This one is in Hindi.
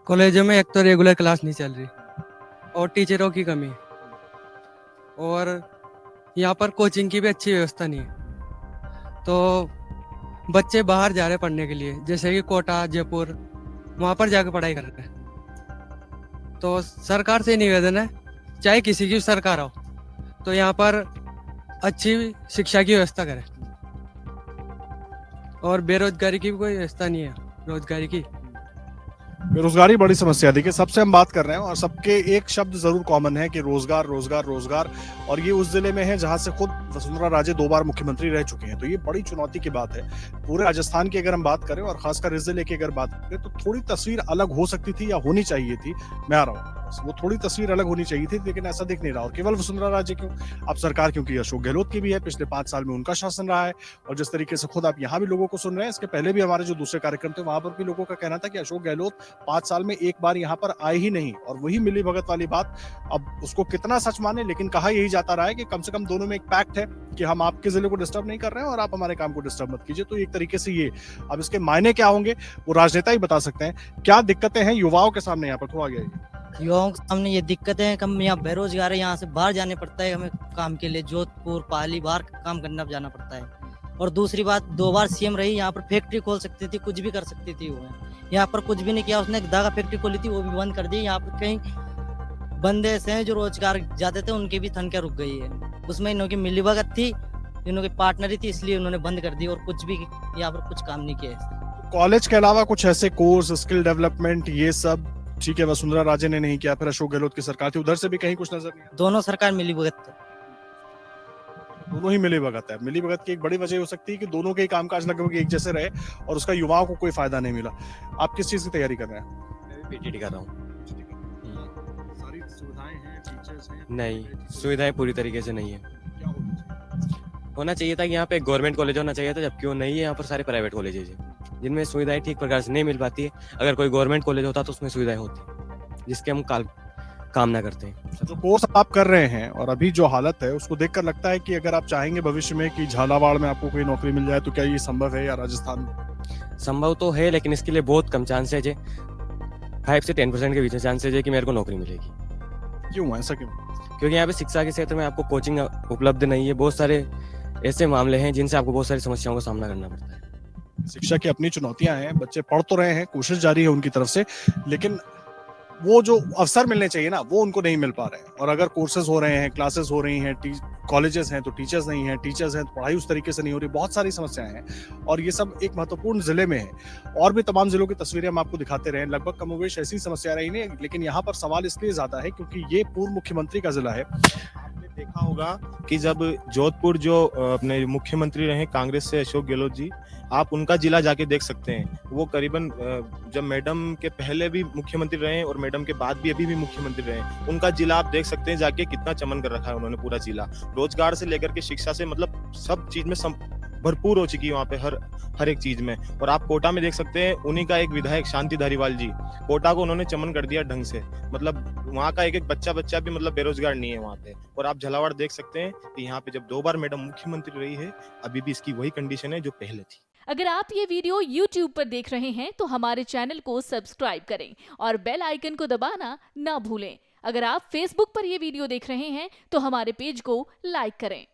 कॉलेजों में एक तो रेगुलर क्लास नहीं चल रही और टीचरों की कमी और यहाँ पर कोचिंग की भी अच्छी व्यवस्था नहीं है। तो बच्चे बाहर जा रहे हैं पढ़ने के लिए, जैसे कि कोटा, जयपुर, वहाँ पर जाकर पढ़ाई कर रहे हैं। तो सरकार से निवेदन है, चाहे किसी की भी सरकार हो, तो यहाँ पर अच्छी शिक्षा की व्यवस्था करें। और बेरोजगारी की भी कोई व्यवस्था नहीं है, रोजगारी की। बेरोजगारी बड़ी समस्या है। देखिए, सबसे हम बात कर रहे हैं और सबके एक शब्द जरूर कॉमन है कि रोजगार रोजगार रोजगार। और ये उस जिले में है जहां से खुद वसुंधरा राजे 2 बार मुख्यमंत्री रह चुके हैं, तो ये बड़ी चुनौती की बात है। पूरे राजस्थान की अगर हम बात करें और खासकर इस जिले की अगर बात करें तो थोड़ी तस्वीर अलग हो सकती थी या होनी चाहिए थी। मैं आ रहा हूँ, वो थोड़ी तस्वीर अलग होनी चाहिए थी, लेकिन ऐसा दिख नहीं रहा। और केवल वसुंधरा राजे क्यों, अब सरकार क्योंकि अशोक गहलोत की भी है, पिछले 5 साल में उनका शासन रहा है। और जिस तरीके से खुद आप यहाँ भी लोगों को सुन रहे हैं, इसके पहले भी हमारे जो दूसरे कार्यक्रम थे वहां पर भी लोगों का कहना था कि अशोक गहलोत 5 साल में एक बार यहाँ पर आए ही नहीं। और वही मिली भगत वाली बात, अब उसको कितना सच माने, लेकिन कहा यही जाता रहा है कि कम से कम दोनों में एक पैक्ट है कि हम आपके जिले को डिस्टर्ब नहीं कर रहे हैं और आप हमारे काम को डिस्टर्ब मत कीजिए। तो एक तरीके से ये, अब इसके मायने क्या होंगे वो राजनेता ही बता सकते हैं। क्या दिक्कतें हैं युवाओं के सामने यहाँ पर, थोड़ा आगे आइए। युवाओं के सामने ये दिक्कतें हैं कि हम यहाँ बेरोजगार है, यहाँ से बाहर जाने पड़ता है हमें काम के लिए, जोधपुर, पाली, बाहर काम करना जाना पड़ता है। और दूसरी बात, 2 बार सीएम रही, यहाँ पर फैक्ट्री खोल सकती थी, कुछ भी कर सकती थी वो। यहाँ पर कुछ भी नहीं किया उसने, दागा फैक्ट्री खोली थी वो भी बंद कर दी। यहाँ पर कहीं बंदे ऐसे हैं जो रोजगार जाते थे, उनकी भी तनख्वाह रुक गई है। उसमें इन्हों की मिलीभगत थी, इन्हों की पार्टनरी थी, इसलिए उन्होंने बंद कर दी और कुछ भी यहाँ पर कुछ काम नहीं किया। कॉलेज के अलावा कुछ ऐसे कोर्स, स्किल डेवलपमेंट, ये सब ठीक है वसुंधरा राजे ने नहीं किया, फिर अशोक गहलोत की सरकार थी, उधर से भी कहीं कुछ नजर नहीं आया। दोनों सरकार मिलीभगत, दोनों ही मिली भगत है। मिली भगत की एक बड़ी वजह हो सकती है कि दोनों के ही कामकाज लगभग एक जैसे रहे और उसका युवाओं को कोई फायदा नहीं मिला। आप किस चीज की तैयारी कर रहे हैं? मैं भी पीटीटी कर रहा हूँ। सारी सुविधाएं हैं, टीचर्स हैं? नहीं, सुविधाएं पूरी तरीके से नहीं है। क्या होना चाहिए? होना चाहिए था कि यहाँ पे गवर्नमेंट कॉलेज होना चाहिए था, जबकि वो नहीं है। यहाँ पर सारे प्राइवेट कॉलेजेज हैं जिनमें सुविधाएं ठीक प्रकार से नहीं मिल पाती है। अगर कोई गवर्नमेंट कॉलेज होता तो उसमें सुविधाएं होती, जिसके हम कामना करते हैं। जो कोर्स आप कर रहे हैं और अभी जो हालत है उसको देखकर लगता है कि अगर आप चाहेंगे भविष्य में कि झालावाड़ में आपको कोई नौकरी मिल जाए तो क्या ये संभव है, या राजस्थान में? संभव तो है, लेकिन इसके लिए बहुत कम चांसेज है। 5 से 10% के बीच में चांसेज है कि मेरे को नौकरी मिलेगी। क्यों, ऐसा क्यों? क्योंकि यहाँ पे शिक्षा के क्षेत्र में आपको कोचिंग उपलब्ध नहीं है। बहुत सारे ऐसे मामले हैं जिनसे आपको बहुत सारी समस्याओं का सामना करना पड़ता है। शिक्षा की अपनी चुनौतियां हैं, बच्चे पढ़ तो रहे हैं, कोशिश जारी है उनकी तरफ से, लेकिन वो जो अवसर मिलने चाहिए ना वो उनको नहीं मिल पा रहे हैं। और अगर कोर्सेज हो रहे हैं, क्लासेस हो रही हैं, कॉलेजेस हैं तो टीचर्स नहीं हैं, टीचर्स हैं तो पढ़ाई उस तरीके से नहीं हो रही, बहुत सारी समस्याएं हैं। और ये सब एक महत्वपूर्ण जिले में है। और भी तमाम जिलों की तस्वीरें हम आपको दिखाते रहे, लगभग कमोवेश ऐसी समस्या रही नहीं, लेकिन यहाँ पर सवाल इसलिए ज्यादा है क्योंकि ये पूर्व मुख्यमंत्री का जिला है। आपने देखा होगा कि जब जोधपुर जो अपने मुख्यमंत्री रहे कांग्रेस से अशोक गहलोत जी, आप उनका जिला जाके देख सकते हैं। वो करीबन जब मैडम के पहले भी मुख्यमंत्री रहे और मैडम के बाद भी अभी भी मुख्यमंत्री रहे, उनका जिला आप देख सकते हैं जाके कितना चमन कर रखा है उन्होंने पूरा जिला। रोजगार से लेकर के शिक्षा से, मतलब सब चीज में भरपूर हो चुकी है वहाँ पे, हर एक चीज में। और आप कोटा में देख सकते हैं, उन्हीं का एक विधायक शांति धारीवाल जी, कोटा को उन्होंने चमन कर दिया ढंग से। मतलब वहाँ का एक एक बच्चा भी मतलब बेरोजगार नहीं है वहाँ पे। और आप झालावाड़ देख सकते हैं कि यहाँ पे जब 2 बार मैडम मुख्यमंत्री रही है, अभी भी इसकी वही कंडीशन है जो पहले थी। अगर आप ये वीडियो YouTube पर देख रहे हैं तो हमारे चैनल को सब्सक्राइब करें और बेल आइकन को दबाना ना भूलें। अगर आप Facebook पर ये वीडियो देख रहे हैं तो हमारे पेज को लाइक करें।